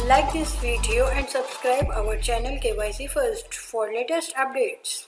Like this video and subscribe our channel KYC First for latest updates.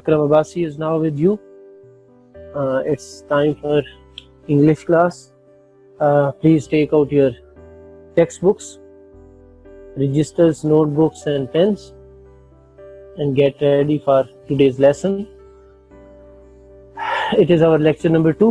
Akram Abbasi is now with you. It's time for English class. Please take out your textbooks, registers, notebooks and pens and get ready for today's lesson. It is our lecture number 2.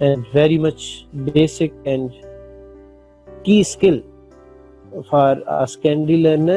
and very much basic and key skill for a secondary learner।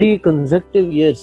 3 consecutive years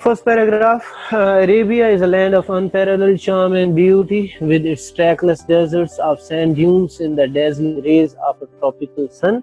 First paragraph, Arabia is a land of unparalleled charm and beauty with its trackless deserts of sand dunes in the dazzling rays of a tropical sun.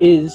is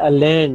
a land,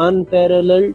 unparalleled,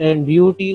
and beauty,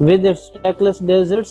With its trackless deserts,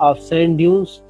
of sand dunes,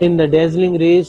in the dazzling rays,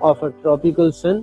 of a tropical sun,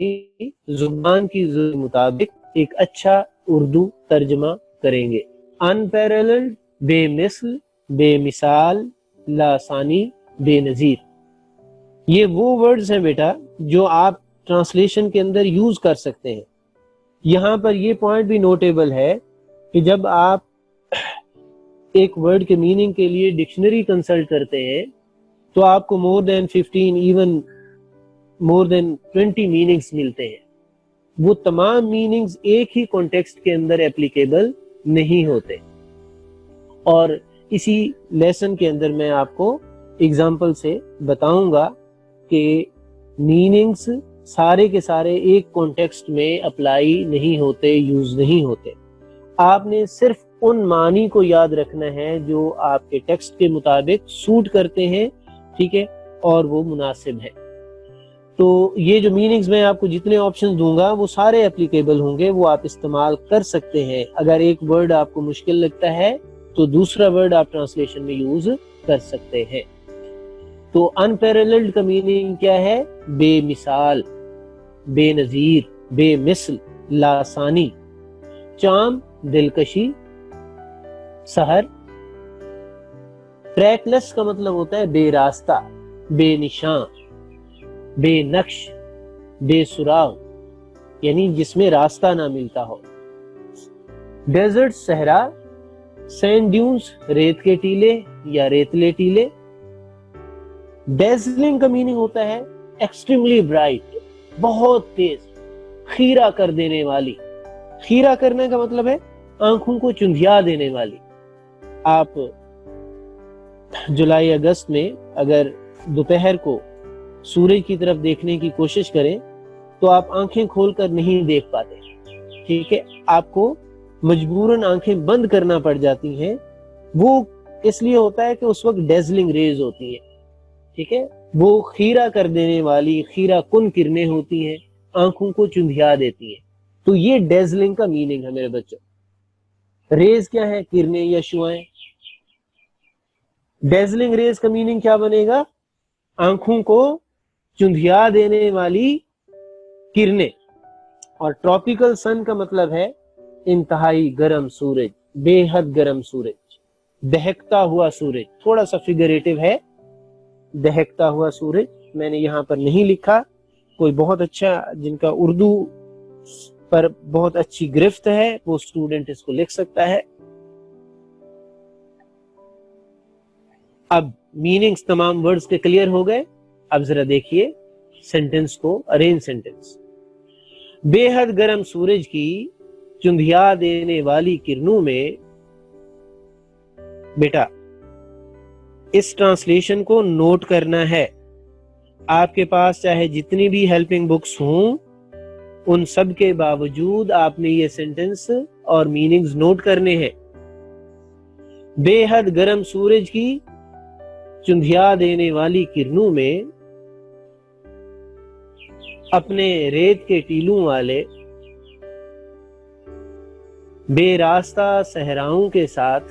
زبان کی ضرورت کے مطابق ایک اچھا اردو ترجمہ کریں گے. انپیرللڈ، بے مثل، بے مثال، لاسانی، بے نظیر، یہ وہ ورڈز ہیں بیٹا جو آپ ٹرانسلیشن کے اندر یوز کر سکتے ہیں. یہاں پر یہ پوائنٹ بھی نوٹیبل ہے کہ جب آپ ایک ورڈ کے میننگ کے لیے ڈکشنری کنسلٹ کرتے ہیں تو آپ کو more than 15 even more than 20 meanings ملتے ہیں. وہ تمام میننگز ایک ہی کانٹیکسٹ کے اندر اپلیکیبل نہیں ہوتے. اور اسی لیسن کے اندر میں آپ کو ایگزامپل سے بتاؤں گا کہ میننگز سارے کے سارے ایک کانٹیکسٹ میں اپلائی نہیں ہوتے، یوز نہیں ہوتے. آپ نے صرف ان معنی کو یاد رکھنا ہے جو آپ کے ٹیکسٹ کے مطابق سوٹ کرتے ہیں، ٹھیک ہے، اور وہ مناسب ہے. تو یہ جو میننگز میں آپ کو جتنے آپشن دوں گا وہ سارے اپلیکیبل ہوں گے، وہ آپ استعمال کر سکتے ہیں. اگر ایک ورڈ آپ کو مشکل لگتا ہے تو دوسرا ورڈ آپ ٹرانسلیشن میں یوز کر سکتے ہیں. تو انپیرللڈ کا میننگ کیا ہے؟ بے مثال، بے نظیر، بے مثل، لاسانی. چام، دلکشی، سحر. ٹریکلیس کا مطلب ہوتا ہے بے راستہ، بے نشان، بے نقش، بے سراغ، یعنی جس میں راستہ نہ ملتا ہو. ڈیزرٹ، صحرا. سینڈ ڈیونز، ریت کے ٹیلے یا ریتلے ٹیلے. ڈیزلنگ کا میننگ ہوتا ہے ایکسٹریملی برائٹ، بہت تیز، خیرہ کر دینے والی. خیرہ کرنے کا مطلب ہے آنکھوں کو چندھیا دینے والی. آپ جولائی اگست میں اگر دوپہر کو سورج کی طرف دیکھنے کی کوشش کریں تو آپ آنکھیں کھول کر نہیں دیکھ پاتے، ٹھیک ہے، آپ کو مجبوراً آنکھیں بند کرنا پڑ جاتی ہیں. وہ اس لیے ہوتا ہے کہ اس وقت ڈیزلنگ ریز ہوتی ہیں، ٹھیک ہے، وہ خیرہ کر دینے والی، خیرہ کن کرنیں ہوتی ہیں، آنکھوں کو چندھیا دیتی ہیں. تو یہ ڈیزلنگ کا میننگ ہے میرے بچوں. ریز کیا ہے؟ کرنیں یا شعائیں. ڈیزلنگ ریز کا میننگ کیا بنے گا؟ آنکھوں کو چندھیا دینے والی کرنیں. اور ٹراپیکل سن کا مطلب ہے انتہائی گرم سورج، بے حد گرم سورج، دہکتا ہوا سورج. تھوڑا سا فگریٹو ہے دہکتا ہوا سورج، میں نے یہاں پر نہیں لکھا. کوئی بہت اچھا جن کا اردو پر بہت اچھی گرفت ہے وہ اسٹوڈنٹ اس کو لکھ سکتا ہے. اب میننگز تمام ورڈز کے کلیئر ہو گئے. اب ذرا دیکھیے سینٹنس کو، ارینج سینٹنس. بے حد گرم سورج کی چندھیا دینے والی کرنوں میں. بیٹا اس ٹرانسلیشن کو نوٹ کرنا ہے. آپ کے پاس چاہے جتنی بھی ہیلپنگ بکس ہوں ان سب کے باوجود آپ نے یہ سینٹنس اور میننگز نوٹ کرنے ہیں. بے حد گرم سورج کی چندھیا دینے والی کرنوں میں اپنے ریت کے ٹیلوں والے بے راستہ صحراؤں کے ساتھ،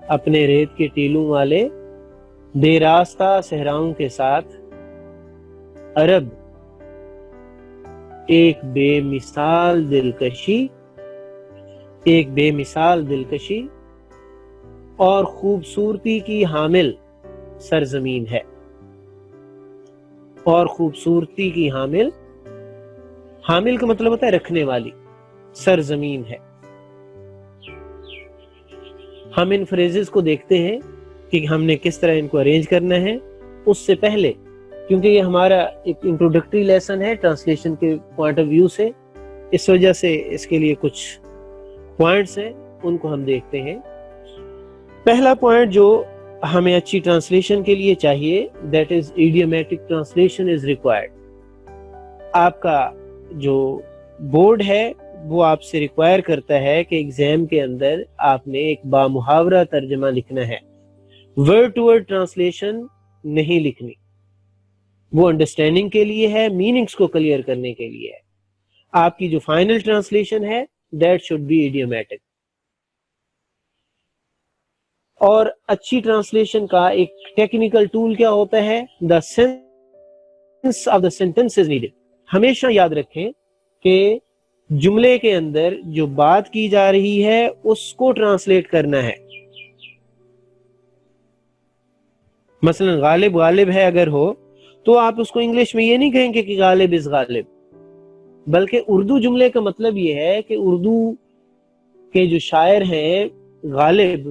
اپنے ریت کے ٹیلوں والے بے راستہ صحراؤں کے ساتھ عرب ایک بے مثال دلکشی، ایک بے مثال دلکشی اور خوبصورتی کی حامل سرزمین ہے. اور خوبصورتی کی حامل، حامل کا مطلب ہوتا ہے رکھنے والی، سرزمین ہے. ہم ان فریزز کو دیکھتے ہیں کہ ہم نے کس طرح ان کو ارینج کرنا ہے. اس سے پہلے کیونکہ یہ ہمارا ایک انٹروڈکٹری لیسن ہے ٹرانسلیشن کے پوائنٹ آف ویو سے، اس وجہ سے اس کے لیے کچھ پوائنٹس ہیں، ان کو ہم دیکھتے ہیں. پہلا پوائنٹ جو ہمیں اچھی ٹرانسلیشن کے لیے چاہیے، that is idiomatic translation is required. آپ کا جو بورڈ ہے وہ آپ سے ریکوائر کرتا ہے کہ ایگزام کے اندر آپ نے ایک بامحاورہ ترجمہ لکھنا ہے. ورڈ ٹو ورڈ ٹرانسلیشن نہیں لکھنی. وہ انڈرسٹینڈنگ کے لیے ہے، میننگز کو کلیئر کرنے کے لیے ہے. آپ کی جو فائنل ٹرانسلیشن ہے دیٹ شوڈ بی ایڈیومیٹک. اور اچھی ٹرانسلیشن کا ایک ٹیکنیکل ٹول کیا ہوتا ہے؟ دا sense of the sentence is needed. ہمیشہ یاد رکھیں کہ جملے کے اندر جو بات کی جا رہی ہے اس کو ٹرانسلیٹ کرنا ہے. مثلا غالب غالب ہے اگر ہو تو آپ اس کو انگلش میں یہ نہیں کہیں گے کہ غالب از غالب، بلکہ اردو جملے کا مطلب یہ ہے کہ اردو کے جو شاعر ہیں غالب،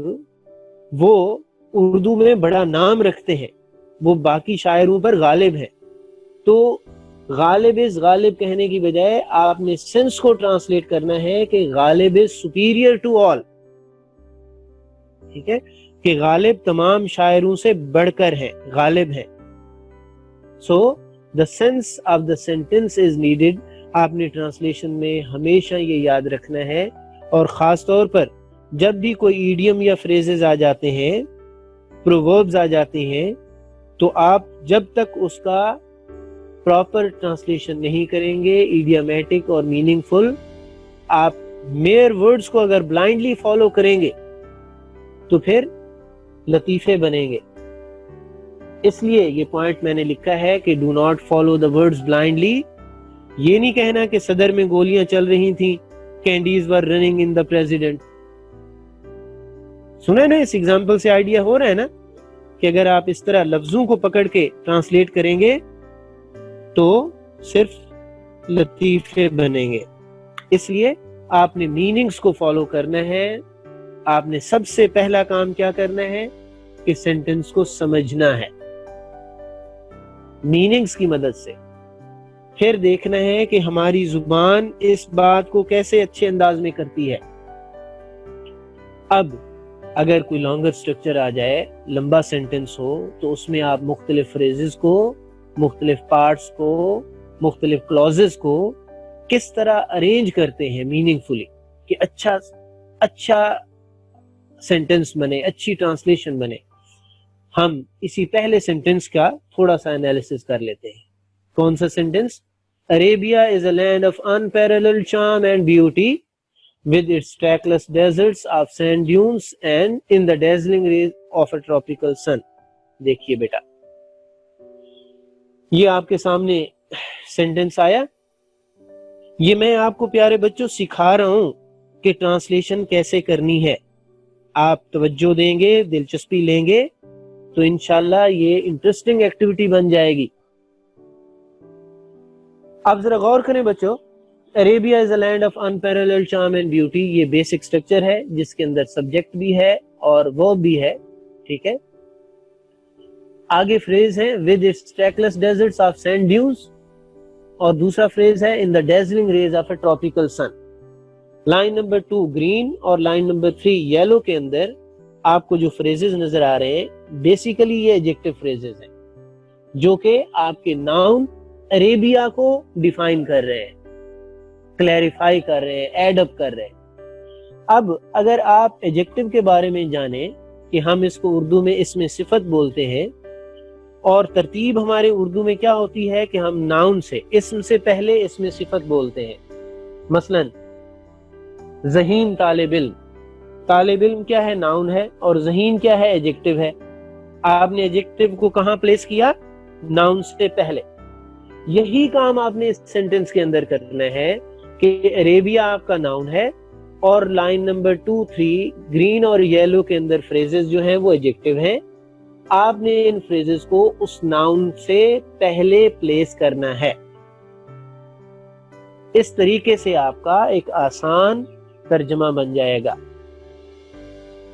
وہ اردو میں بڑا نام رکھتے ہیں، وہ باقی شاعروں پر غالب ہیں. تو غالب از غالب کہنے کی بجائے آپ نے سینس کو ٹرانسلیٹ کرنا ہے کہ غالب از سپیریئر ٹو آل. ٹھیک ہے، کہ غالب تمام شاعروں سے بڑھ کر ہے، غالب ہے. So the sense of the sentence is needed. آپ نے ٹرانسلیشن میں ہمیشہ یہ یاد رکھنا ہے. اور خاص طور پر جب بھی کوئی ایڈیم یا فریزز آ جاتے ہیں، پرووربز آ جاتے ہیں، تو آپ جب تک اس کا پراپر ٹرانسلیشن نہیں کریں گے ایڈیامیٹک اور میننگ فل، آپ میئر ورڈز کو اگر بلائنڈلی فالو کریں گے تو پھر لطیفے بنیں گے. اس لیے یہ پوائنٹ میں نے لکھا ہے کہ do not follow the words blindly. یہ نہیں کہنا کہ صدر میں گولیاں چل رہی تھیں، candies were running in the president. سنا ہے نا، اس ایگزامپل سے آئیڈیا ہو رہا ہے نا کہ اگر آپ اس طرح لفظوں کو پکڑ کے ٹرانسلیٹ کریں گے تو صرف لطیفے بنیں گے. اس لیے آپ نے میننگز کو فالو کرنا ہے. آپ نے سب سے پہلا کام کیا کرنا ہے کہ سینٹنس کو سمجھنا ہے میننگز کی مدد سے. پھر دیکھنا ہے کہ ہماری زبان اس بات کو کیسے اچھے انداز میں کرتی ہے. اب اگر کوئی لانگر سٹرکچر آ جائے، لمبا سینٹنس ہو، تو اس میں آپ مختلف فریزز کو، مختلف پارٹس کو، مختلف کلوزز کو کس طرح ارینج کرتے ہیں میننگ فلی کہ اچھا سینٹنس بنے، اچھی ٹرانسلیشن بنے. ہم اسی پہلے سینٹنس کا تھوڑا سا انالیسس کر لیتے ہیں. کون سا sentence? Arabia is a land of unparalleled charm and beauty, with its trackless deserts of sand dunes and in the dazzling rays of a tropical sun. دیکھیے بیٹا، یہ آپ کے سامنے سینٹنس آیا. یہ میں آپ کو پیارے بچوں سکھا رہا ہوں کہ ٹرانسلیشن کیسے کرنی ہے. آپ توجہ دیں گے، دلچسپی لیں گے تو انشاءاللہ یہ انٹرسٹنگ ایکٹیویٹی بن جائے گی. اب ذرا غور کریں بچوں. Arabia is a land of unparalleled charm and beauty، یہ بیسک سٹرکچر ہے جس کے اندر سبجیکٹ بھی ہے اور verb بھی ہے. ٹھیک ہے، آگے فریز ہے with its trackless deserts of sand dunes، اور دوسرا فریز ہے in the dazzling rays of a tropical sun. Line number 2 green اور لائن نمبر 3 یلو کے اندر آپ کو جو فریزز نظر آ رہے ہیں بیسیکلی یہ ایڈجیکٹو فریزز ہیں جو کہ آپ کے ناؤن عربیہ کو ڈیفائن کر رہے ہیں، کلیریفائی کر رہے ہیں، ایڈ اپ کر رہے ہیں. اب اگر آپ ایڈجیکٹو کے بارے میں جانیں کہ ہم اس کو اردو میں اسم صفت بولتے ہیں، اور ترتیب ہمارے اردو میں کیا ہوتی ہے کہ ہم ناؤن سے، اسم سے پہلے اسم صفت بولتے ہیں. مثلا ذہین طالب علم، طالب علم کیا ہے؟ ناؤن ہے، اور ذہین کیا ہے؟ ایڈجیکٹو ہے. آپ نے ایڈجیکٹو کو کہاں پلیس کیا؟ ناؤن سے پہلے. یہی کام آپ نے اس سینٹنس کے اندر کرنا ہے کہ عربیہ آپ کا ناؤن ہے اور لائن نمبر 2 3 گرین اور یلو کے اندر فریزز جو ہیں وہ ایڈجیکٹو ہیں. آپ نے ان فریزز کو اس ناؤن سے پہلے پلیس کرنا ہے. اس طریقے سے آپ کا ایک آسان ترجمہ بن جائے گا.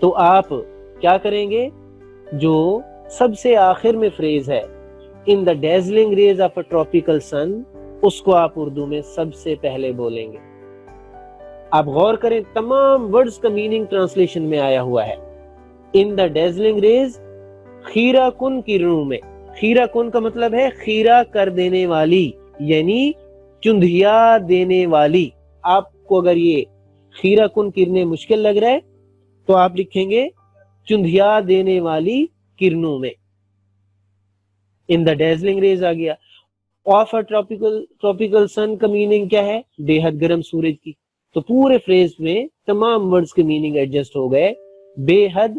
تو آپ کیا کریں گے؟ جو سب سے آخر میں فریز ہے in the dazzling rays of a tropical sun، اس کو آپ اردو میں سب سے پہلے بولیں گے. آپ غور کریں، تمام ورڈز کا میننگ ٹرانسلیشن میں آیا ہوا ہے. in the dazzling rays، خیرہ کن کرنوں میں. خیرہ کن کا مطلب ہے خیرہ کر دینے والی، یعنی چندھیا دینے والی. آپ کو اگر یہ خیرہ کن کرنے مشکل لگ رہا ہے تو آپ لکھیں گے چندھیا دینے والی کرنوں میں. in the dazzling rays آ گیا. of a tropical sun کا میننگ کیا ہے؟ بے حد گرم سورج کی. تو پورے فریز میں تمام ورڈز کے میننگ ایڈجسٹ ہو گئے. بے حد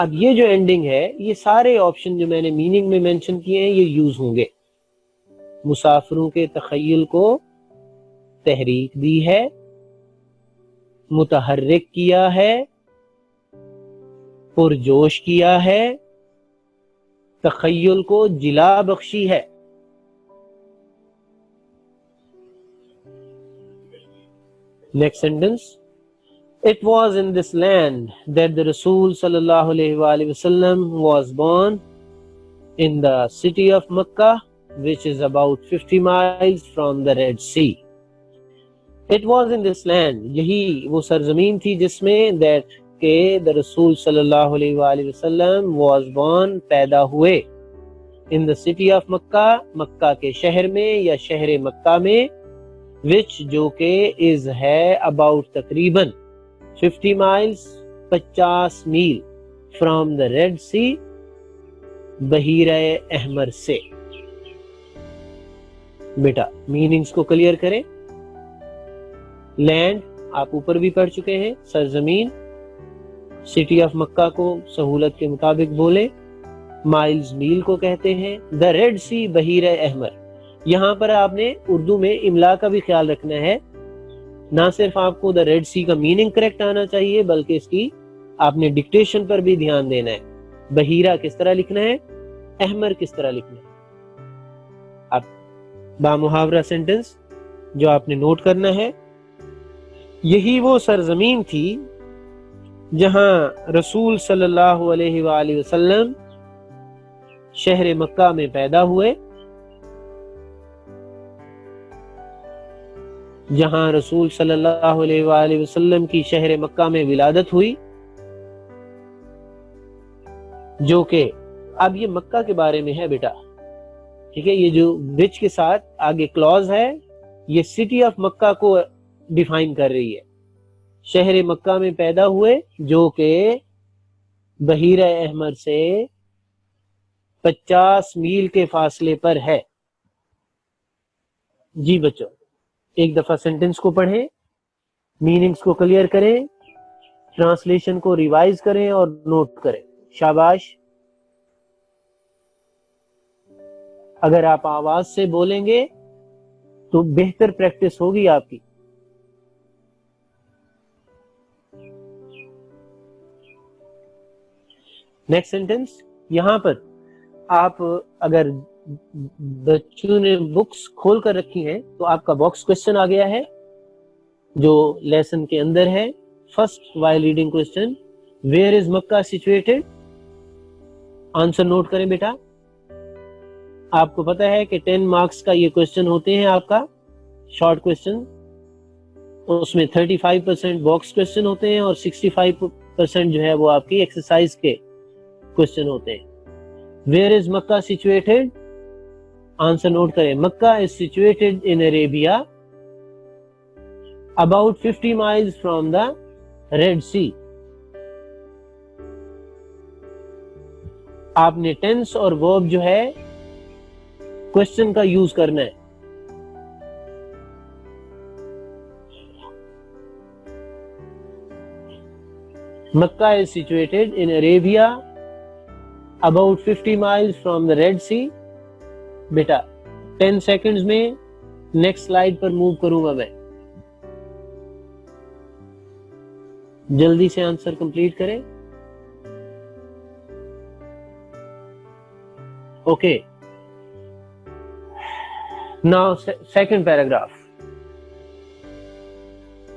اب یہ جو اینڈنگ ہے یہ سارے آپشن جو میں نے میننگ میں مینشن کیے ہیں یہ یوز ہوں گے. مسافروں کے تخیل کو تحریک دی ہے, متحرک کیا ہے, پرجوش کیا ہے, تخیل کو جلا بخشی ہے. Next sentence, It was in this land that the Rasul sallallahu alaihi wasallam was born, in the city of Makkah, which is about 50 miles from the Red Sea. It was in this land, یہی وہ سرزمین تھی جس میں that کہ the Rasul sallallahu alaihi wasallam was born, پیدا ہوئے, in the city of Makkah, مکہ کے شہر میں یا شہر مکہ میں, which جو کہ is ہے about تقریباً 50 miles 50 mile from the Red Sea, بحیرہ احمر سے. بیٹا میننگز کو کلیئر کریں. لینڈ آپ اوپر بھی پڑھ چکے ہیں, سرزمین. سٹی آف مکہ کو سہولت کے مطابق بولیں. مائلز میل کو کہتے ہیں. دا ریڈ سی بحیرہ احمر. یہاں پر آپ نے اردو میں املا کا بھی خیال رکھنا ہے. نہ صرف آپ کو دا ریڈ سی کا میننگ کریکٹ آنا چاہیے بلکہ اس کی آپ نے ڈکٹیشن پر بھی دھیان دینا ہے. بحیرہ کس طرح لکھنا ہے, احمر کس طرح لکھنا ہے. اب بامحاورہ سینٹنس جو آپ نے نوٹ کرنا ہے, یہی وہ سرزمین تھی جہاں رسول صلی اللہ علیہ وآلہ وسلم شہر مکہ میں پیدا ہوئے, جہاں رسول صلی اللہ علیہ وآلہ وسلم کی شہر مکہ میں ولادت ہوئی, جو کہ اب یہ مکہ کے بارے میں ہے بیٹا. ٹھیک ہے, یہ جو وچ کے ساتھ آگے کلوز ہے یہ سٹی آف مکہ کو ڈیفائن کر رہی ہے. شہر مکہ میں پیدا ہوئے جو کہ بحیرہ احمر سے 50 میل کے فاصلے پر ہے. جی بچوں, ایک دفعہ سینٹنس کو پڑھیں, میننگز کو کلیئر کریں, ٹرانسلیشن کو ریوائز کریں اور نوٹ کریں. شاباش. اگر آپ آواز سے بولیں گے تو بہتر پریکٹس ہوگی آپ کی. نیکسٹ سینٹنس, یہاں پر آپ اگر بچوں نے بکس کھول کر رکھی ہیں تو آپ کا باکس کوسچن آ گیا ہے جو لیسن کے اندر ہے. First while reading question, where is Mecca situated. Answer note کریں بیٹا. آپ کو پتا ہے کہ 10 مارکس کا یہ کوسچن ہوتے ہیں آپ کا شارٹ کوسچن, اس میں 35% باکس کوسچن ہوتے ہیں اور 65% جو ہے وہ آپ کی ایکسرسائز کے کوسچن ہوتے ہیں. Where is Mecca situated, answer note کریں. Mecca is situated in Arabia about 50 miles from the Red Sea. آپ نے ٹینس اور ورب جو ہے کوسچن کا یوز کرنا ہے. مکہ is situated in Arabia about 50 miles from the Red Sea. Beta 10 seconds میں نیکسٹ سلائیڈ پر موو کروں گا میں. جلدی سے آنسر کمپلیٹ کریں. Okay, now second paragraph.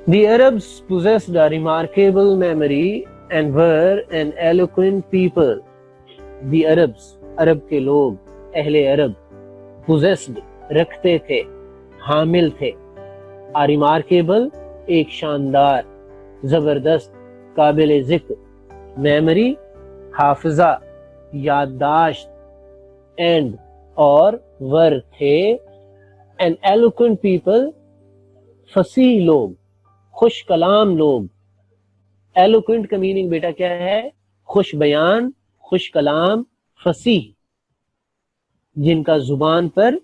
The Arabs possessed a remarkable memory and were an eloquent people. The Arabs, عرب کے لوگ, اہل عرب, possessed رکھتے تھے, حامل تھے, a remarkable ایک شاندار, زبردست, قابل ذکر, memory حافظہ, یادداشت, and اور were تھے, an eloquent people فصیح لوگ, خوش کلام لوگ. eloquent کا میننگ بیٹا کیا ہے؟ خوش بیان, خوش کلام, فصیح, جن کا زبان پر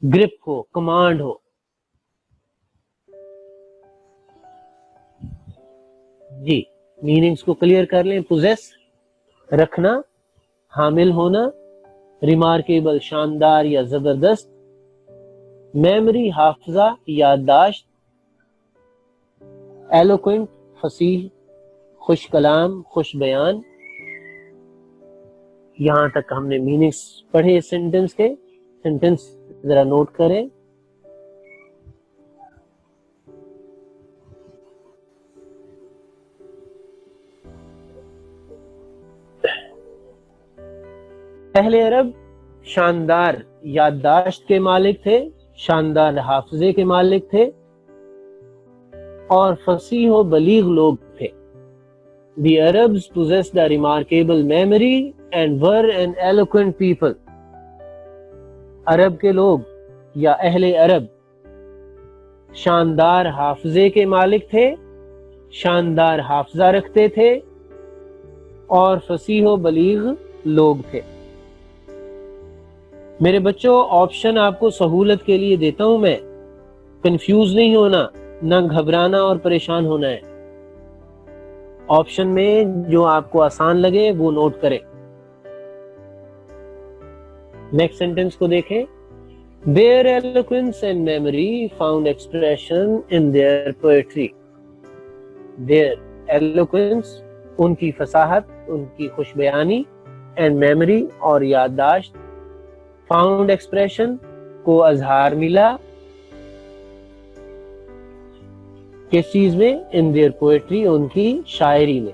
گرپ ہو, کمانڈ ہو. جی میننگز کو کلیئر کر لیں. پوزیس رکھنا, حامل ہونا, ریمارکیبل شاندار یا زبردست, میموری حافظہ یادداشت, ایلوکوینٹ فصیح, خوش کلام خوش بیان. یہاں تک ہم نے میننگس پڑھے اس سینٹنس کے. سینٹنس ذرا نوٹ کریں. اہل عرب شاندار یادداشت کے مالک تھے, شاندار حافظے کے مالک تھے, اور فصیح و بلیغ لوگ تھے. The Arabs possessed a remarkable memory and were an eloquent people. عرب کے لوگ یا اہل عرب شاندار حافظے کے مالک تھے, شاندار حافظہ رکھتے تھے, اور فصیح و بلیغ لوگ تھے. میرے بچوں, آپشن آپ کو سہولت کے لیے دیتا ہوں میں, کنفیوز نہیں ہونا, نہ گھبرانا اور پریشان ہونا ہے. آپشن میں جو آپ کو آسان لگے وہ نوٹ کریں. نیکسٹ سینٹنس کو دیکھیں. Their eloquence and memory found expression in their poetry. Their eloquence, ان کی فصاحت, ان کی خوش بیانی, and memory اور یادداشت, found expression کو اظہار ملا, کس چیز میں؟ in their poetry, ان کی شاعری میں.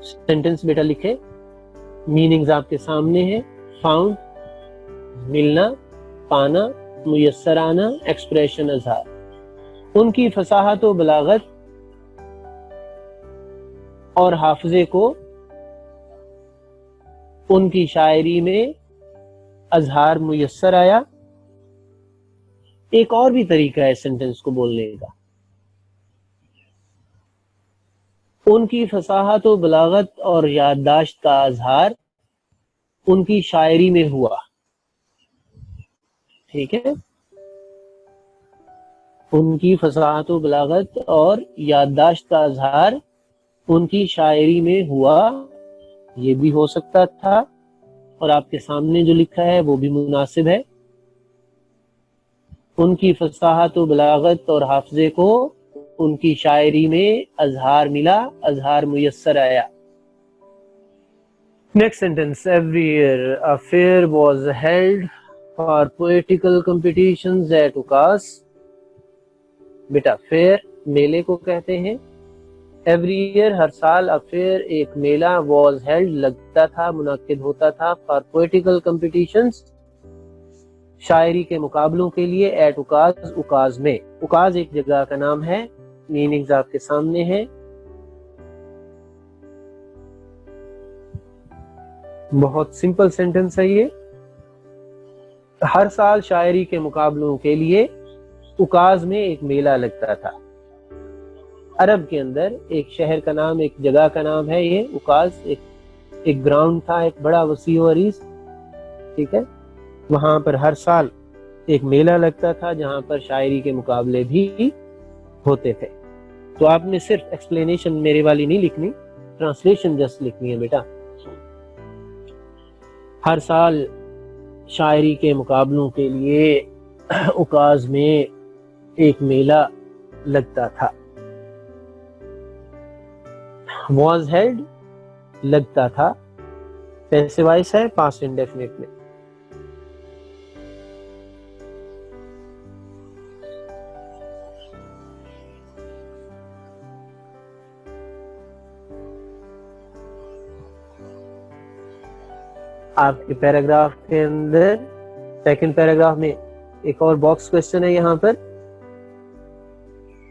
سینٹنس بیٹا لکھے, میننگز آپ کے سامنے ہیں. فاؤنڈ ملنا, پانا, میسر آنا, ایکسپریشن اظہار. ان کی فصاحت و بلاغت اور حافظے کو ان کی شاعری میں اظہار میسر آیا. ایک اور بھی طریقہ ہے سینٹنس کو بولنے کا. ان کی فصاحت و بلاغت اور یادداشت کا اظہار ان کی شاعری میں ہوا. ٹھیک ہے, ان کی فصاحت و بلاغت اور یادداشت کا اظہار ان کی شاعری میں ہوا. یہ بھی ہو سکتا تھا, اور آپ کے سامنے جو لکھا ہے وہ بھی مناسب ہے. ان کی فصاحت و بلاغت اور حافظے کو ان کی شاعری میں اظہار ملا, اظہار میسر آیا. Next sentence. Every year a fair was held for poetical competitions at Ukaz. Beta fair میلے کو کہتے ہیں. Every year ہر سال a fair ایک میلہ was held لگتا تھا, منعقد ہوتا تھا, for poetical competitions شاعری کے مقابلوں کے لیے, at Ukaz اکاز میں. اکاز ایک جگہ کا نام ہے. میننگز آپ کے سامنے ہیں. بہت سمپل سینٹنس ہے یہ. ہر سال شاعری کے مقابلوں کے لیے اکاز میں ایک میلہ لگتا تھا. عرب کے اندر ایک شہر کا نام, ایک جگہ کا نام ہے یہ اکاز. ایک گراؤنڈ تھا, ایک بڑا وسیع و عریض. ٹھیک ہے, وہاں پر ہر سال ایک میلہ لگتا تھا جہاں پر شاعری کے مقابلے بھی ہوتے تھے. تو آپ نے صرف ایکسپلینیشن میرے والی نہیں لکھنی, ٹرانسلیشن جسٹ لکھنی ہے بیٹا. ہر سال شاعری کے مقابلوں کے لیے اکاز میں ایک میلہ لگتا تھا. was held لگتا تھا, پیسے وائس ہے, پاسٹ انڈیفینٹ میں. آپ کے پیراگراف کے اندر سیکنڈ پیراگراف میں ایک اور باکس کوشچن ہے یہاں پر.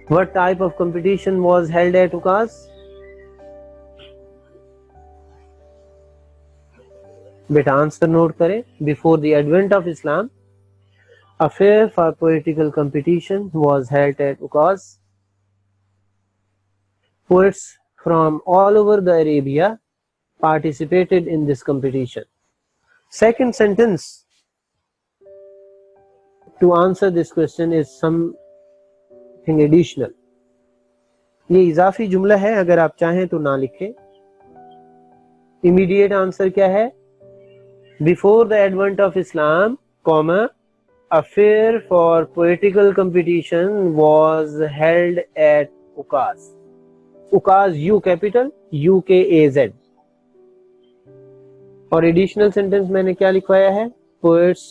What type of competition was held at Ukaz? بیٹا آنسر نوٹ کریں. Before the advent of Islam, a fair for poetical competition was held at Ukaz. Poets from all over the Arabia participated in this competition. Second sentence to answer this question is something additional. یہ اضافی جملہ ہے, اگر آپ چاہیں تو نہ لکھیں. immediate answer کیا ہے؟ Before the advent of Islam, comma, a fair for poetical competition was held at Ukaz. Ukaz, U capital, UKAZ. اور additional sentence میں نے کیا لکھوایا ہے؟ Poets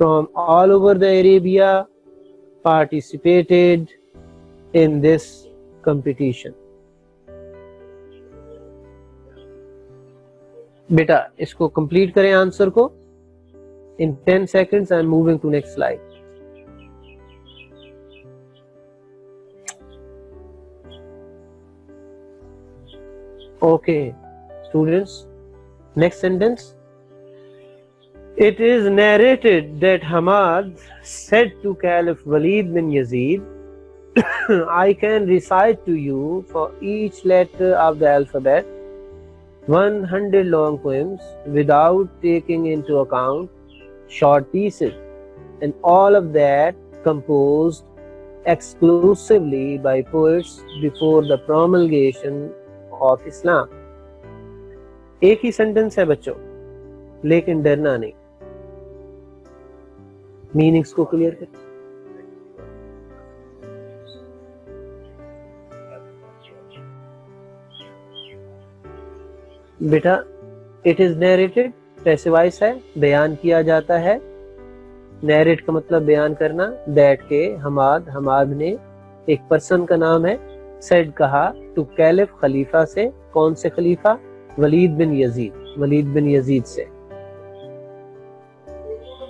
from all over the Arabia participated in this competition. بیٹا اس کو complete کریں answer کو in 10 seconds. I'm moving to next slide. Okay, students, next sentence. It is narrated that Hamad said to Caliph Walid bin Yazid, I can recite to you for each letter of the alphabet 100 long poems without taking into account short pieces, and all of that composed exclusively by poets before the promulgation of Islam. ایک ہی sentence ہے بچوں، لیکن ڈرنا نہیں، meanings کو clear کر. بیٹا it is narrated passive voice ہے، بیان کیا جاتا ہے. نیریٹ کا مطلب بیان کرنا. دیٹ کے حماد نے ایک پرسن کا نام ہے. سیڈ کہا ٹو کیلف خلیفہ سے. کون سے خلیفہ؟ ولید بن یزید سے.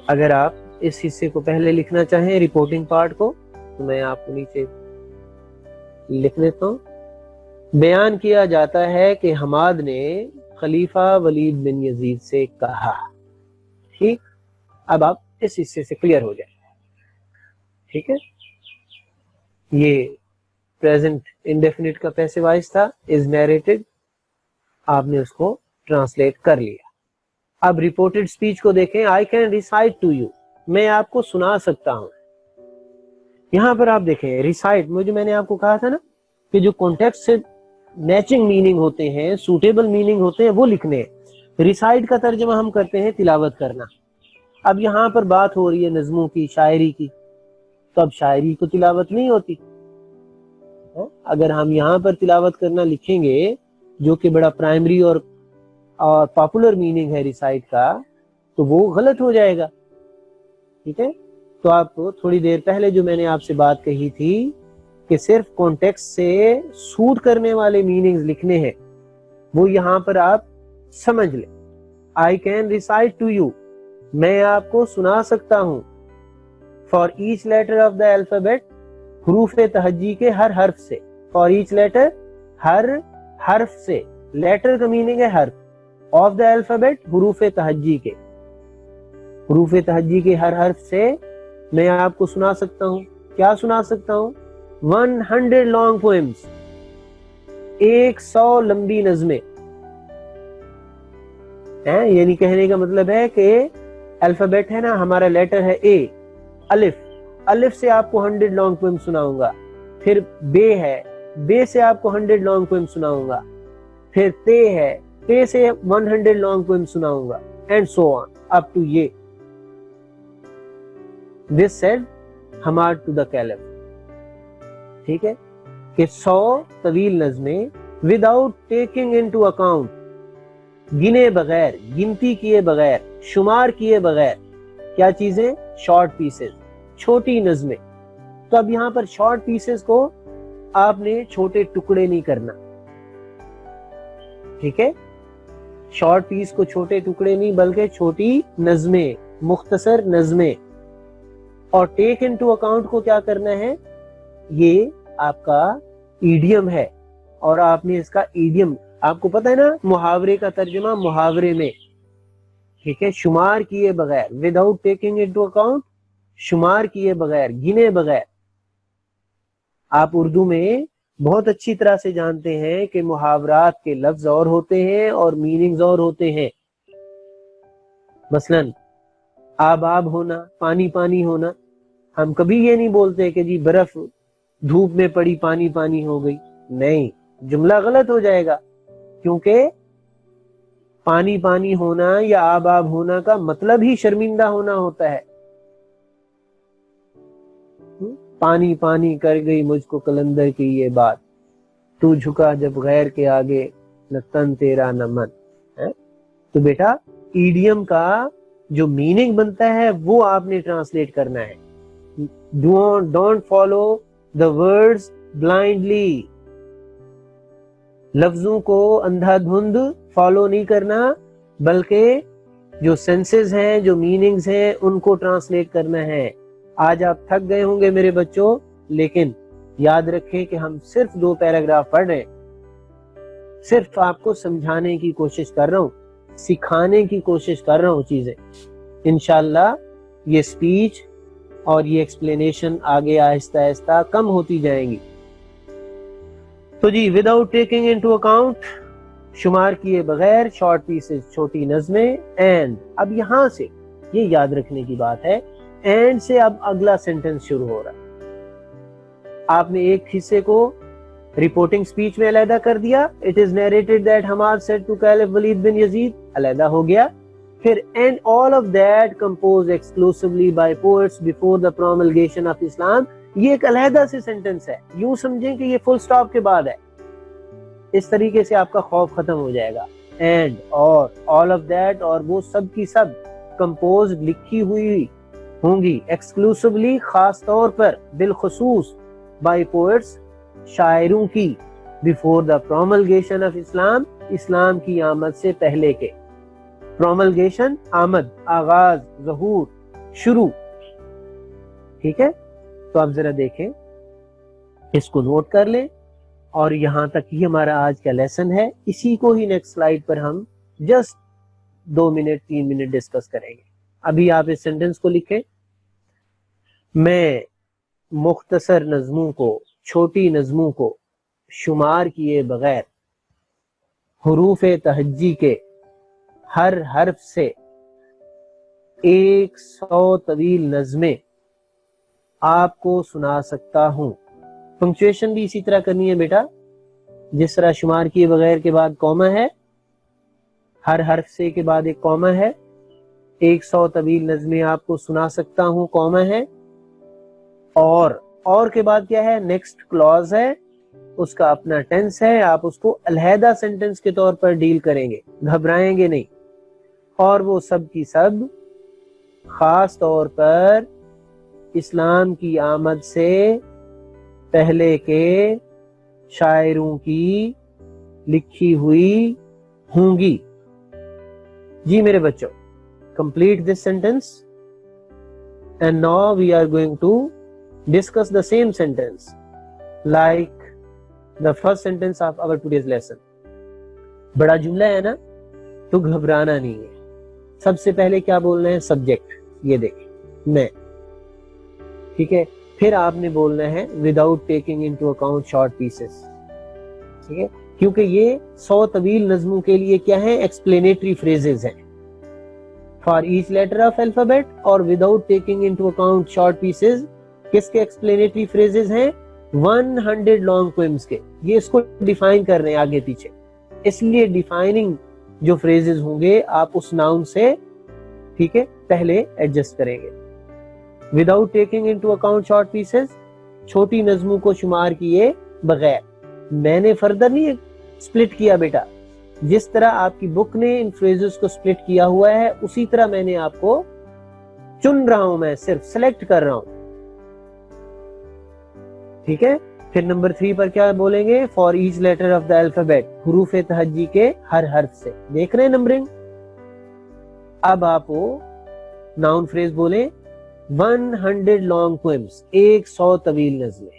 اگر آپ اس حصے کو پہلے لکھنا چاہیں رپورٹنگ پارٹ کو تو میں آپ کو نیچے لکھ دیتا ہوں. بیان کیا جاتا ہے کہ حماد نے خلیفہ ولید بن یزید سے کہا. ٹھیک، اب آپ اس حصے سے کلیئر ہو جائیں. ٹھیک ہے، یہ پریزنٹ انڈیفینٹ کا پیسو وائس تھا، از نیریٹڈ. آپ نے اس کو ٹرانسلیٹ کر لیا. اب رپورٹڈ سپیچ کو دیکھیں. I can recite to you, میں آپ کو سنا سکتا ہوں. یہاں پر آپ دیکھیں ریسائٹ، میں نے آپ کو کہا تھا نا کہ جو کانٹیکسٹ سے میچنگ میننگ ہوتے ہیں، سوٹیبل میننگ ہوتے ہیں، وہ لکھنے ہیں. ریسائٹ کا ترجمہ ہم کرتے ہیں تلاوت کرنا. اب یہاں پر بات ہو رہی ہے نظموں کی، شاعری کی، تو اب شاعری کو تلاوت نہیں ہوتی. اگر ہم یہاں پر تلاوت کرنا لکھیں گے جو کہ بڑا پرائمری اور پاپولر میننگ ہے ریسائٹ کا، تو وہ غلط ہو جائے گا. ٹھیک ہے، تو آپ تھوڑی دیر پہلے جو میں نے آپ سے بات کہی تھی کہ صرف کانٹیکسٹ سے سوٹ کرنے والے میننگز لکھنے ہیں، وہ یہاں پر آپ سمجھ لیں. I can recite to you, میں آپ کو سنا سکتا ہوں. For H letter of the alphabet, حروف تہجی کے ہر حرف سے. فار ایچ لیٹر، ہر حرف سے. لیٹر کا میننگ ہے حرف. آف دا الفابیٹ، حروف تہجی کے. حروف تہجی کے ہر حرف سے میں آپ کو سنا سکتا ہوں. کیا سنا سکتا ہوں؟ 100 لانگ پوئمز، 100 لمبی نظمیں. یعنی کہنے کا مطلب ہے کہ الفابیٹ ہے نا، ہمارا لیٹر ہے اے، الف سے آپ کو 100 لانگ پوئم سناؤں گا. پھر بے ہے، بے سے آپ کو 100 لانگ پوئم سناؤں گا. پھر تے ہے، تے سے 100 لانگ پوئم سناؤں گا، and so on up to یہ. This said Hammad to the caliph. ٹھیک ہے، کہ 100 طویل نظمیں وداؤٹ ٹیکنگ انٹو اکاؤنٹ، گنے بغیر، گنتی کیے بغیر، شمار کیے بغیر. کیا چیزیں؟ شارٹ پیسز، چھوٹی نظمیں. تو اب یہاں پر شارٹ پیسز کو آپ نے چھوٹے ٹکڑے نہیں کرنا. ٹھیک ہے، شارٹ پیس کو چھوٹے ٹکڑے نہیں بلکہ چھوٹی نظمیں، مختصر نظمیں. اور ٹیک انٹو اکاؤنٹ کو کیا کرنا ہے؟ یہ آپ کا ایڈیم ہے، اور آپ نے اس کا ایڈیم، آپ کو پتا ہے نا محاورے کا ترجمہ محاورے میں. ٹھیک ہے، شمار کیے بغیر، وداؤٹ ٹیکنگ انٹو اکاؤنٹ، شمار کیے بغیر، گنے بغیر. آپ اردو میں بہت اچھی طرح سے جانتے ہیں کہ محاورات کے لفظ اور ہوتے ہیں اور میننگز اور ہوتے ہیں. مثلا آب ہونا، پانی پانی ہونا. ہم کبھی یہ نہیں بولتے کہ جی برف دھوپ میں پڑی پانی پانی ہو گئی. نہیں، جملہ غلط ہو جائے گا، کیونکہ پانی پانی ہونا یا آب آب ہونا کا مطلب ہی شرمندہ ہونا ہوتا ہے. پانی پانی کر گئی مجھ کو قلندر کی یہ بات، تو جھکا جب غیر کے آگے نہ تن تیرا نہ من. تو بیٹا ایڈیم کا جو میننگ بنتا ہے وہ آپ نے ٹرانسلیٹ کرنا ہے. Don't follow the words blindly. لفظوں کو اندھا دھند فالو نہیں کرنا، بلکہ جو سینسز ہیں، جو میننگز ہیں، ان کو ٹرانسلیٹ کرنا ہے. آج آپ تھک گئے ہوں گے میرے بچوں، لیکن یاد رکھیں کہ ہم صرف 2 پیراگراف پڑھ رہے ہیں. صرف آپ کو سمجھانے کی کوشش کر رہا ہوں، سکھانے کی کوشش کر رہا ہوں چیزیں. انشاءاللہ یہ سپیچ اور یہ ایکسپلینیشن آگے آہستہ آہستہ کم ہوتی جائیں گی. تو جی وداؤٹ ٹیکنگ انٹو اکاؤنٹ، شمار کیے بغیر، شارٹ پیسز چھوٹی نظمیں. اینڈ اب یہاں سے یہ یاد رکھنے کی بات ہے، اینڈ سے اب اگلا سینٹنس شروع ہو رہا ہے. آپ نے ایک حصے کو رپورٹنگ سپیچ میں علیحدہ کر دیا. It is narrated that Hammad said to caliph Walid bin Yazid, علیحدہ ہو گیا. پھر and all of that compose exclusively by poets before the promulgation of Islam. یہ ایک علیحدہ سے سینٹنس ہے، یوں سمجھیں کہ یہ فل سٹاپ کے بعد ہے. اس طریقے سے آپ کا خوف ختم ہو جائے گا. اینڈ اور آل آف دیٹ، اور وہ سب کی سب، کمپوز لکھی ہوئی ہوں گی، ایکسکلوسیولی خاص طور پر، بالخصوص، بائی پوئٹس شاعروں کی، بفور دا پروملگیشن آف اسلام، اسلام کی آمد سے پہلے کے. پروملگیشن آمد، آغاز، ظہور، شروع. ٹھیک ہے، تو آپ ذرا دیکھیں، اس کو نوٹ کر لیں. اور یہاں تک ہی ہمارا آج کا لیسن ہے. اسی کو ہی نیکسٹ سلائیڈ پر ہم جسٹ 2 منٹ 3 منٹ ڈسکس کریں گے. ابھی آپ اس سینٹنس کو لکھیں. میں مختصر نظموں کو، چھوٹی نظموں کو شمار کیے بغیر، حروف تہجی کے ہر حرف سے 100 طویل نظمیں آپ کو سنا سکتا ہوں. پنکچویشن بھی اسی طرح کرنی ہے بیٹا، جس طرح شمار کیے بغیر کے بعد کوما ہے، ہر حرف سے کے بعد ایک کوما ہے. 100 طویل نظمیں آپ کو سنا سکتا ہوں، کوما ہے. اور کے بعد کیا ہے؟ نیکسٹ کلوز ہے، اس کا اپنا ٹینس ہے. آپ اس کو علیحدہ سینٹنس کے طور پر ڈیل کریں گے، گھبرائیں گے نہیں. اور وہ سب کی سب خاص طور پر اسلام کی آمد سے پہلے کے شاعروں کی لکھی ہوئی ہوں گی. جی میرے بچوں، complete this sentence, and now we are going to discuss the same sentence like the first sentence of our today's lesson. بڑا جملہ ہے نا، تو گھبرانا نہیں ہے. سب سے پہلے کیا بولنا ہے؟ سبجیکٹ. یہ دیکھیں، میں. ٹھیک ہے، پھر آپ نے بولنا ہے without taking into account short pieces. ٹھیک ہے، کیونکہ یہ 100 طویل نظموں کے لیے کیا ہے؟ ایکسپلینیٹری فریزز ہیں. For each letter of alphabet اور without taking into account short pieces کس کے ایکسپلینیٹری فریزز ہیں؟ 100 لانگ پوئمز کے. یہ اس کو ڈیفائن کر رہے ہیں آگے پیچھے، اس لیے ڈیفائننگ جو فریزز ہوں گے آپ اس ناؤن سے، ٹھیک ہے، پہلے ایڈجسٹ کریں گے. without taking into account short pieces، چھوٹی نظموں کو شمار کیے بغیر. میں نے فردر نہیں سپلٹ کیا بیٹا، جس طرح آپ کی بک نے ان فریزز کو سپلٹ کیا ہوا ہے اسی طرح میں نے آپ کو چن رہا ہوں، میں صرف سلیکٹ کر رہا ہوں. ٹھیک ہے، پھر نمبر 3 پر کیا بولیں گے؟ For H letter of the alphabet, حروف تہجی کے ہر حرف سے. دیکھ رہے ہیں نمبرنگ؟ اب آپ ناؤن فریز بولیں 100 لانگ پوئمز، 100 طویل نظمیں.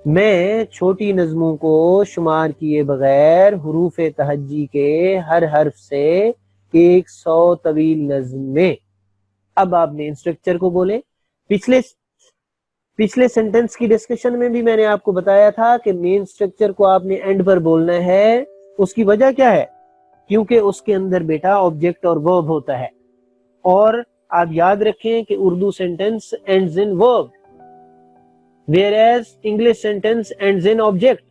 میں چھوٹی نظموں کو شمار کیے بغیر حروف تہجی کے ہر حرف سے 100 طویل نظمیں. اب آپ نے اسٹرکچر کو بولیں. پچھلے سینٹنس کی ڈسکشن میں بھی میں نے آپ کو بتایا تھا کہ مین اسٹرکچر کو آپ نے اینڈ پر بولنا ہے. اس کی وجہ کیا ہے؟ کیونکہ اس کے اندر بیٹا آبجیکٹ اور ورب ہوتا ہے. اور آپ یاد رکھیں کہ اردو سینٹنس اینڈز ان ورب whereas English sentence ends in object.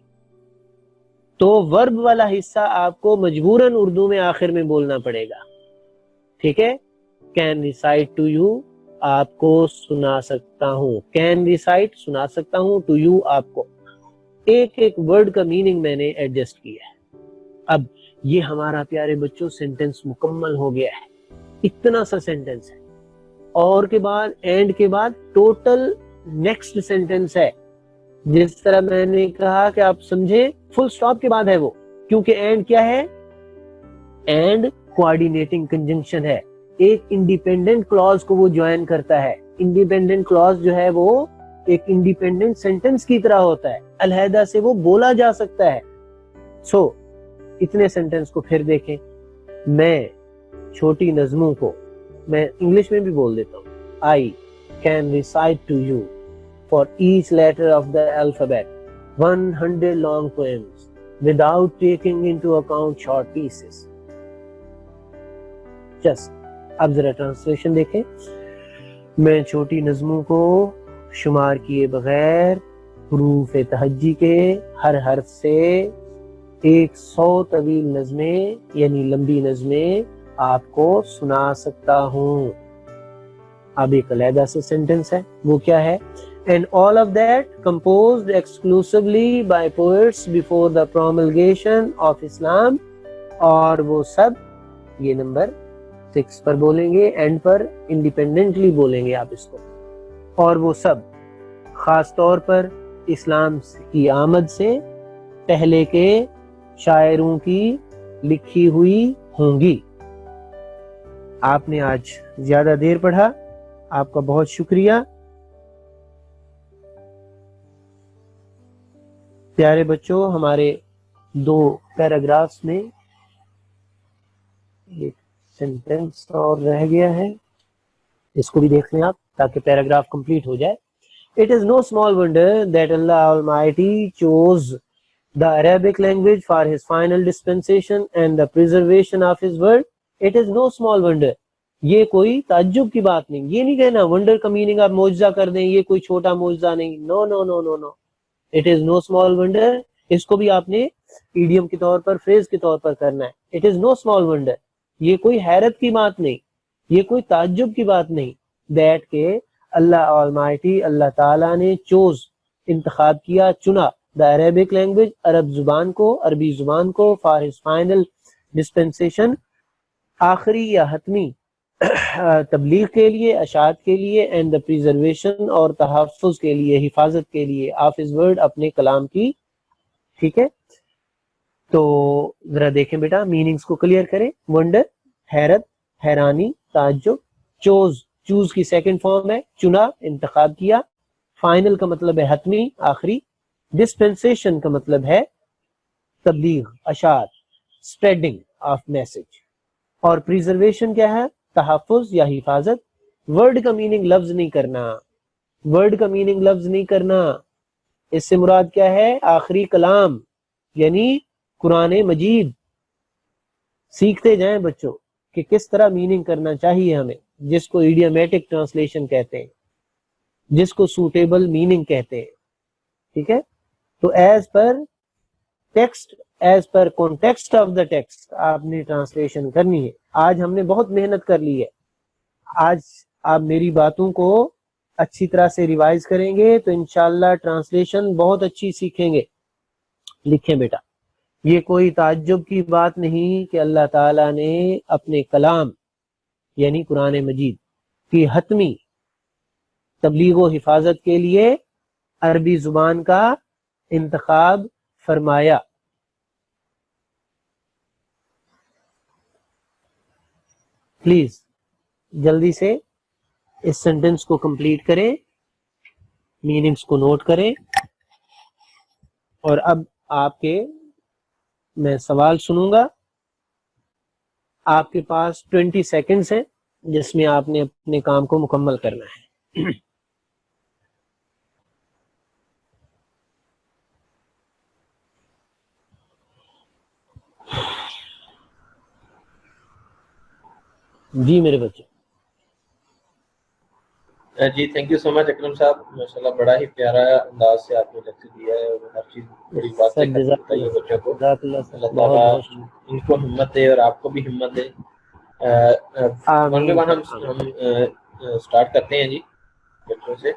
تو ورب والا حصہ آپ کو مجبوراً اردو میں آخر میں بولنا پڑے گا. ٹھیک ہے؟ کین ریسائٹ ٹو یو، آپ کو سنا سکتا ہوں. کین ریسائٹ سنا سکتا ہوں، ٹو یو آپ کو. ایک ایک ورڈ کا میننگ میں نے ایڈجسٹ کیا ہے. اب یہ ہمارا پیارے بچوں سینٹنس مکمل ہو گیا ہے. اتنا سا سینٹنس ہے، اور کے بعد اینڈ کے بعد ٹوٹل نیکسٹ سینٹنس ہے. جس طرح میں نے کہا کہ آپ سمجھے فل سٹاپ کے بعد ہے وہ، کیونکہ اینڈ کیا ہے؟ اینڈ کوآرڈینیٹنگ کنجنکشن ہے. ایک انڈیپینڈنٹ کلوز کو وہ جوائن کرتا ہے. انڈیپینڈنٹ کلوز جو ہے وہ ایک انڈیپینڈنٹ سینٹنس کی طرح ہوتا ہے، علیحدہ سے وہ بولا جا سکتا ہے. سو اتنے سینٹنس کو پھر دیکھیں. میں چھوٹی نظموں کو میں انگلش میں بھی بول دیتا ہوں. I can recite to you for each letter of the alphabet 100 long poems without taking into account short pieces. Just اب ذرا ٹرانسلیشن دیکھیں. میں چھوٹی نظموں کو شمار کیے بغیر حروف تہجی کے ہر حرف سے 100 طویل نظمیں یعنی لمبی نظمیں آپ کو سنا سکتا ہوں. اب ایک علیحدہ سے سینٹنس ہے، وہ کیا ہے؟ And all of that composed exclusively by poets before the promulgation of Islam. اور وہ سب، یہ نمبر 6 پر بولیں گے، اینڈ پر انڈیپینڈنٹلی بولیں گے آپ اس کو. اور وہ سب خاص طور پر اسلام کی آمد سے پہلے کے شاعروں کی لکھی ہوئی ہوں گی. آپ نے آج زیادہ دیر پڑھا، آپ کا بہت شکریہ. پیارے بچوں، ہمارے 2 پیراگرافس میں ایک سینٹنس اور رہ گیا ہے، اس کو بھی دیکھ لیں آپ تاکہ پیراگراف کمپلیٹ ہو جائے. It is no small wonder that Allah Almighty chose the Arabic language for his final dispensation and the preservation of his word. It is no small wonder. یہ کوئی تعجب کی بات نہیں. یہ نہیں کہنا ونڈر کا میننگ آپ معجزہ کر دیں، یہ کوئی چھوٹا معجزہ نہیں. No no no no no, it is no small wonder. اس کو بھی آپ نے ایڈیم کے طور پر، فریز کے طور پر کرنا ہے. It is no small wonder, یہ کوئی حیرت کی بات نہیں، یہ کوئی تعجب کی بات نہیں. دیٹ کہ اللہ آلمائٹی، اللہ تعالیٰ نے چوز، انتخاب کیا، چنا، دا عربک لینگویج، عرب زبان کو، عربی زبان کو، فار ہز فائنل ڈسپنسیشن، آخری یا حتمی تبلیغ کے لیے، اشاعت کے لیے، اینڈ دا پریزرویشن اور تحفظ کے لیے، حفاظت کے لیے، آف ہز ورڈ، اپنے کلام کی. ٹھیک ہے؟ تو ذرا دیکھیں بیٹا، میننگز کو کلیئر کریں. ونڈر حیرت، حیرانی، تعجب. چوز، چوز کی سیکنڈ فارم ہے چنا، انتخاب کیا. فائنل کا مطلب ہے حتمی، آخری. ڈسپنسیشن کا مطلب ہے تبلیغ، اشاعت، اسپریڈنگ آف میسج. اور پریزرویشن کیا ہے؟ تحفظ یا حفاظت. ورڈ کا میننگ لفظ نہیں کرنا، ورڈ کا میننگ لفظ نہیں کرنا. اس سے مراد کیا ہے؟ آخری کلام یعنی قرآن مجید. سیکھتے جائیں بچوں کہ کس طرح میننگ کرنا چاہیے ہمیں، جس کو ایڈیامیٹک ٹرانسلیشن کہتے ہیں، جس کو سوٹیبل میننگ کہتے ہیں. ٹھیک ہے؟ تو as per text, as per context of the text آپ نے ٹرانسلیشن کرنی ہے. آج ہم نے بہت محنت کر لی ہے. آج آپ میری باتوں کو اچھی طرح سے ریوائز کریں گے تو انشاءاللہ ٹرانسلیشن بہت اچھی سیکھیں گے. لکھیں بیٹا، یہ کوئی تعجب کی بات نہیں کہ اللہ تعالیٰ نے اپنے کلام یعنی قرآن مجید کی حتمی تبلیغ و حفاظت کے لیے عربی زبان کا انتخاب فرمایا. پلیز جلدی سے اس سینٹنس کو کمپلیٹ کریں، میننگز کو نوٹ کریں. اور اب آپ کے میں سوال سنوں گا. آپ کے پاس 20 سیکنڈز ہیں جس میں آپ نے اپنے کام کو مکمل کرنا ہے. جی میرے بچے. جی تھینک یو سو مچ اکرم صاحب، ماشاءاللہ بڑا ہی پیارا انداز سے آپ نے لیکچر دیا ہے، اور ہر چیز بڑی بات سے بتائی ہے بچوں کو. اللہ تعالیٰ ان کو ہمت دے اور آپ کو بھی ہمت دے. ون بائی ون ہم اسٹارٹ کرتے ہیں جی بچوں سے.